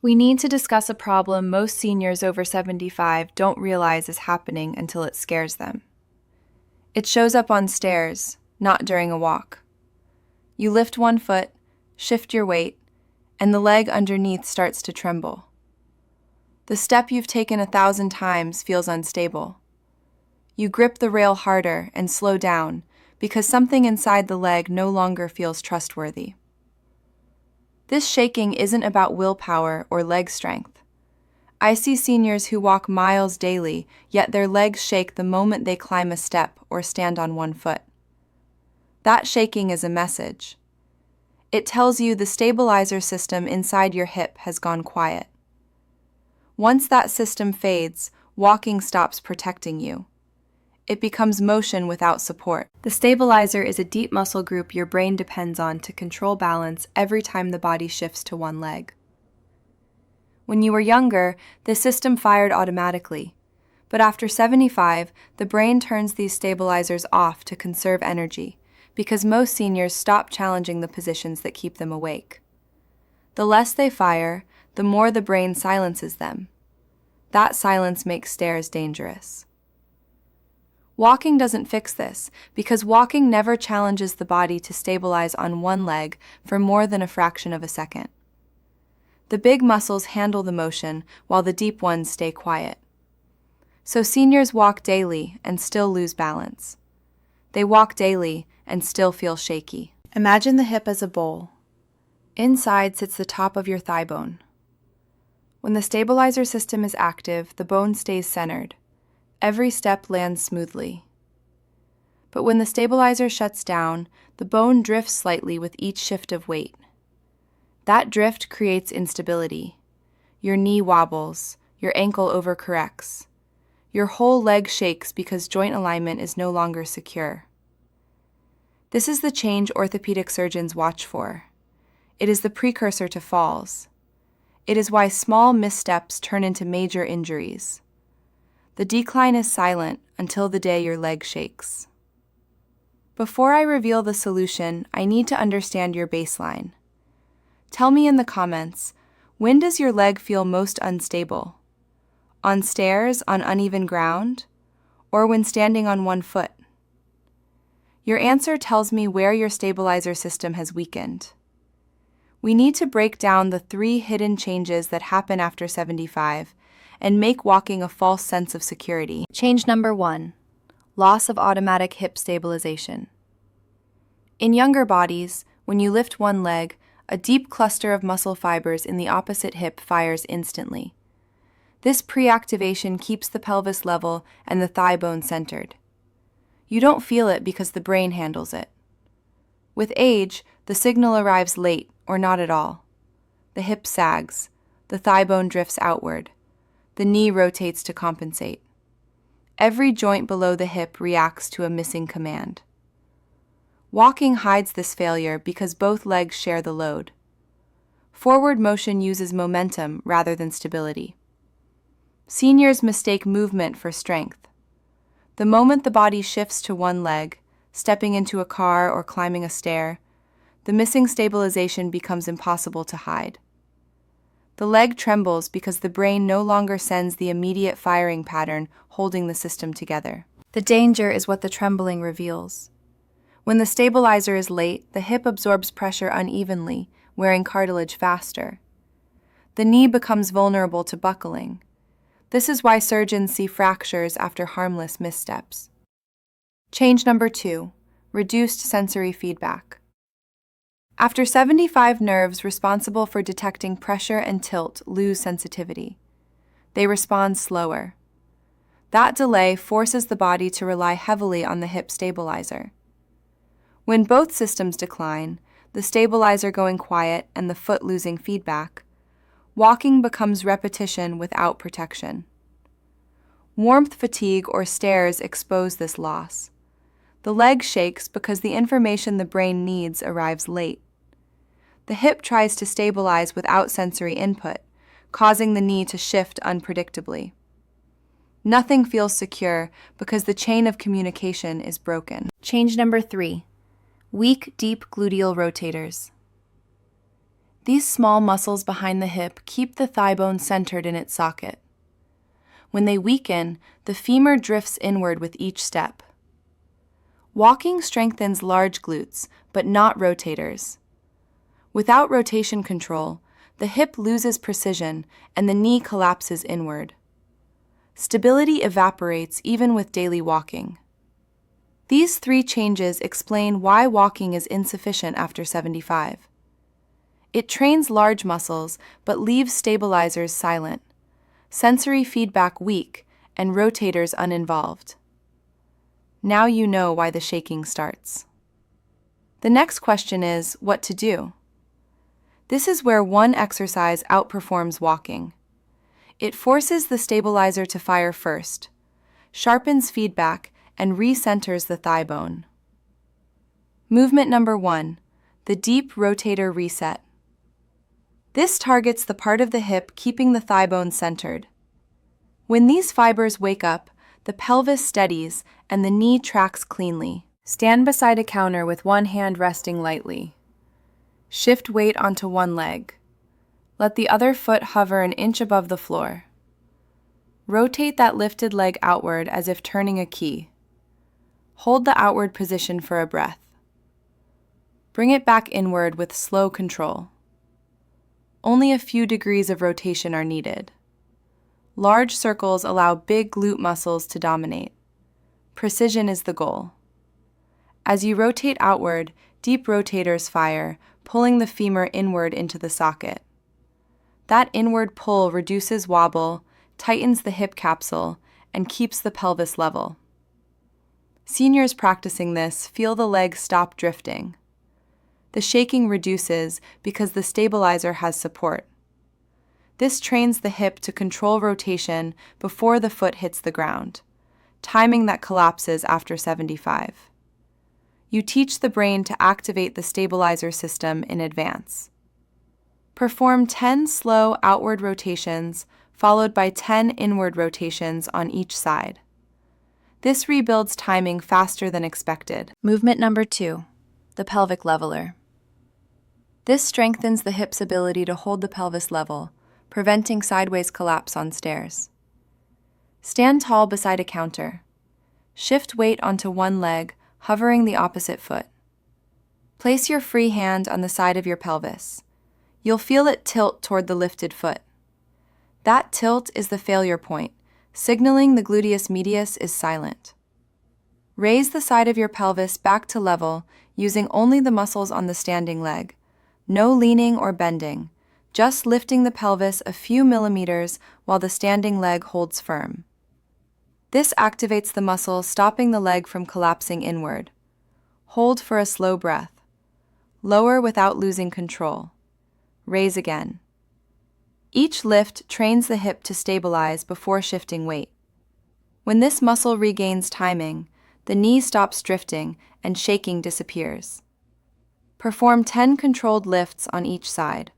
We need to discuss a problem most seniors over 75 don't realize is happening until it scares them. It shows up on stairs, not during a walk. You lift one foot, shift your weight, and the leg underneath starts to tremble. The step you've taken 1,000 times feels unstable. You grip the rail harder and slow down because something inside the leg no longer feels trustworthy. This shaking isn't about willpower or leg strength. I see seniors who walk miles daily, yet their legs shake the moment they climb a step or stand on one foot. That shaking is a message. It tells you the stabilizer system inside your hip has gone quiet. Once that system fades, walking stops protecting you. It becomes motion without support. The stabilizer is a deep muscle group your brain depends on to control balance every time the body shifts to one leg. When you were younger, the system fired automatically. But after 75, the brain turns these stabilizers off to conserve energy, because most seniors stop challenging the positions that keep them awake. The less they fire, the more the brain silences them. That silence makes stairs dangerous. Walking doesn't fix this, because walking never challenges the body to stabilize on one leg for more than a fraction of a second. The big muscles handle the motion while the deep ones stay quiet. So seniors walk daily and still lose balance. They walk daily and still feel shaky. Imagine the hip as a bowl. Inside sits the top of your thigh bone. When the stabilizer system is active, the bone stays centered. Every step lands smoothly. But when the stabilizer shuts down, the bone drifts slightly with each shift of weight. That drift creates instability. Your knee wobbles, your ankle overcorrects. Your whole leg shakes because joint alignment is no longer secure. This is the change orthopedic surgeons watch for. It is the precursor to falls. It is why small missteps turn into major injuries. The decline is silent until the day your leg shakes. Before I reveal the solution, I need to understand your baseline. Tell me in the comments, when does your leg feel most unstable? On stairs, on uneven ground, or when standing on one foot? Your answer tells me where your stabilizer system has weakened. We need to break down the 3 hidden changes that happen after 75 and make walking a false sense of security. Change number 1, loss of automatic hip stabilization. In younger bodies, when you lift one leg, a deep cluster of muscle fibers in the opposite hip fires instantly. This pre-activation keeps the pelvis level and the thigh bone centered. You don't feel it because the brain handles it. With age, the signal arrives late or not at all. The hip sags, the thigh bone drifts outward. The knee rotates to compensate. Every joint below the hip reacts to a missing command. Walking hides this failure because both legs share the load. Forward motion uses momentum rather than stability. Seniors mistake movement for strength. The moment the body shifts to one leg, stepping into a car or climbing a stair, the missing stabilization becomes impossible to hide. The leg trembles because the brain no longer sends the immediate firing pattern holding the system together. The danger is what the trembling reveals. When the stabilizer is late, the hip absorbs pressure unevenly, wearing cartilage faster. The knee becomes vulnerable to buckling. This is why surgeons see fractures after harmless missteps. Change number 2, reduced sensory feedback. After 75, nerves responsible for detecting pressure and tilt lose sensitivity. They respond slower. That delay forces the body to rely heavily on the hip stabilizer. When both systems decline, the stabilizer going quiet and the foot losing feedback, walking becomes repetition without protection. Warmth fatigue or stairs expose this loss. The leg shakes because the information the brain needs arrives late. The hip tries to stabilize without sensory input, causing the knee to shift unpredictably. Nothing feels secure because the chain of communication is broken. Change number 3, weak, deep gluteal rotators. These small muscles behind the hip keep the thigh bone centered in its socket. When they weaken, the femur drifts inward with each step. Walking strengthens large glutes, but not rotators. Without rotation control, the hip loses precision and the knee collapses inward. Stability evaporates even with daily walking. These three changes explain why walking is insufficient after 75. It trains large muscles but leaves stabilizers silent, sensory feedback weak, and rotators uninvolved. Now you know why the shaking starts. The next question is what to do. This is where one exercise outperforms walking. It forces the stabilizer to fire first, sharpens feedback, and recenters the thigh bone. Movement number 1, the deep rotator reset. This targets the part of the hip keeping the thigh bone centered. When these fibers wake up, the pelvis steadies and the knee tracks cleanly. Stand beside a counter with one hand resting lightly. Shift weight onto one leg. Let the other foot hover an inch above the floor. Rotate that lifted leg outward as if turning a key. Hold the outward position for a breath. Bring it back inward with slow control. Only a few degrees of rotation are needed. Large circles allow big glute muscles to dominate. Precision is the goal. As you rotate outward, deep rotators fire, pulling the femur inward into the socket. That inward pull reduces wobble, tightens the hip capsule, and keeps the pelvis level. Seniors practicing this feel the legs stop drifting. The shaking reduces because the stabilizer has support. This trains the hip to control rotation before the foot hits the ground, timing that collapses after 75. You teach the brain to activate the stabilizer system in advance. Perform 10 slow outward rotations, followed by 10 inward rotations on each side. This rebuilds timing faster than expected. Movement number 2, the pelvic leveler. This strengthens the hip's ability to hold the pelvis level, preventing sideways collapse on stairs. Stand tall beside a counter. Shift weight onto one leg, hovering the opposite foot. Place your free hand on the side of your pelvis. You'll feel it tilt toward the lifted foot. That tilt is the failure point, signaling the gluteus medius is silent. Raise the side of your pelvis back to level using only the muscles on the standing leg. No leaning or bending, just lifting the pelvis a few millimeters while the standing leg holds firm. This activates the muscle, stopping the leg from collapsing inward. Hold for a slow breath. Lower without losing control. Raise again. Each lift trains the hip to stabilize before shifting weight. When this muscle regains timing, the knee stops drifting and shaking disappears. Perform 10 controlled lifts on each side.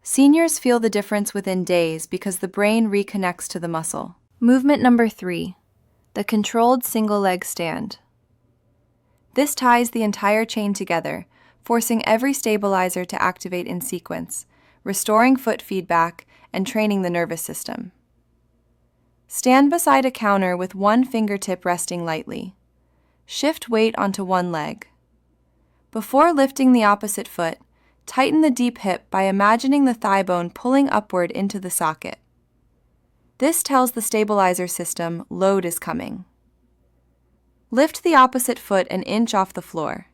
Seniors feel the difference within days because the brain reconnects to the muscle. Movement number 3, the controlled single leg stand. This ties the entire chain together, forcing every stabilizer to activate in sequence, restoring foot feedback and training the nervous system. Stand beside a counter with one fingertip resting lightly. Shift weight onto one leg. Before lifting the opposite foot, tighten the deep hip by imagining the thigh bone pulling upward into the socket. This tells the stabilizer system load is coming. Lift the opposite foot an inch off the floor.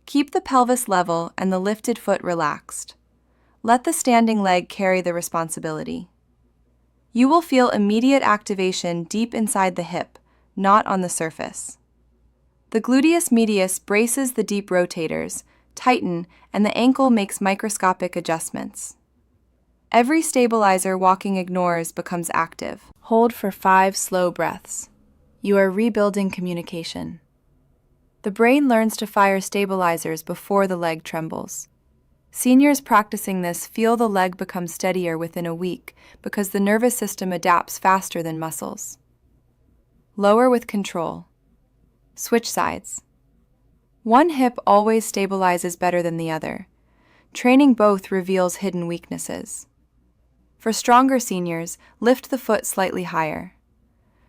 Keep the pelvis level and the lifted foot relaxed. Let the standing leg carry the responsibility. You will feel immediate activation deep inside the hip, not on the surface. The gluteus medius braces the deep rotators, tighten, and the ankle makes microscopic adjustments. Every stabilizer walking ignores becomes active. Hold for 5 slow breaths. You are rebuilding communication. The brain learns to fire stabilizers before the leg trembles. Seniors practicing this feel the leg become steadier within a week because the nervous system adapts faster than muscles. Lower with control. Switch sides. One hip always stabilizes better than the other. Training both reveals hidden weaknesses. For stronger seniors, lift the foot slightly higher.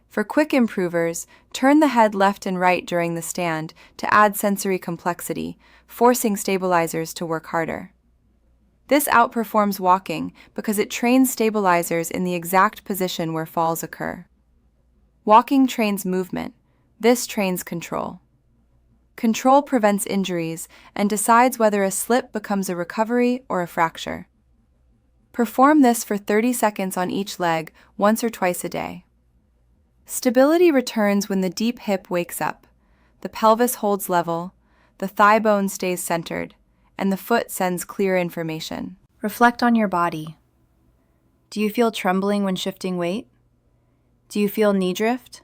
For quick improvers, turn the head left and right during the stand to add sensory complexity, forcing stabilizers to work harder. This outperforms walking because it trains stabilizers in the exact position where falls occur. Walking trains movement. This trains control. Control prevents injuries and decides whether a slip becomes a recovery or a fracture. Perform this for 30 seconds on each leg, once or twice a day. Stability returns when the deep hip wakes up, the pelvis holds level, the thigh bone stays centered, and the foot sends clear information. Reflect on your body. Do you feel trembling when shifting weight? Do you feel knee drift?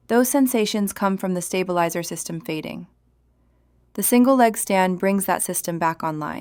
Those sensations come from the stabilizer system fading. The single leg stand brings that system back online.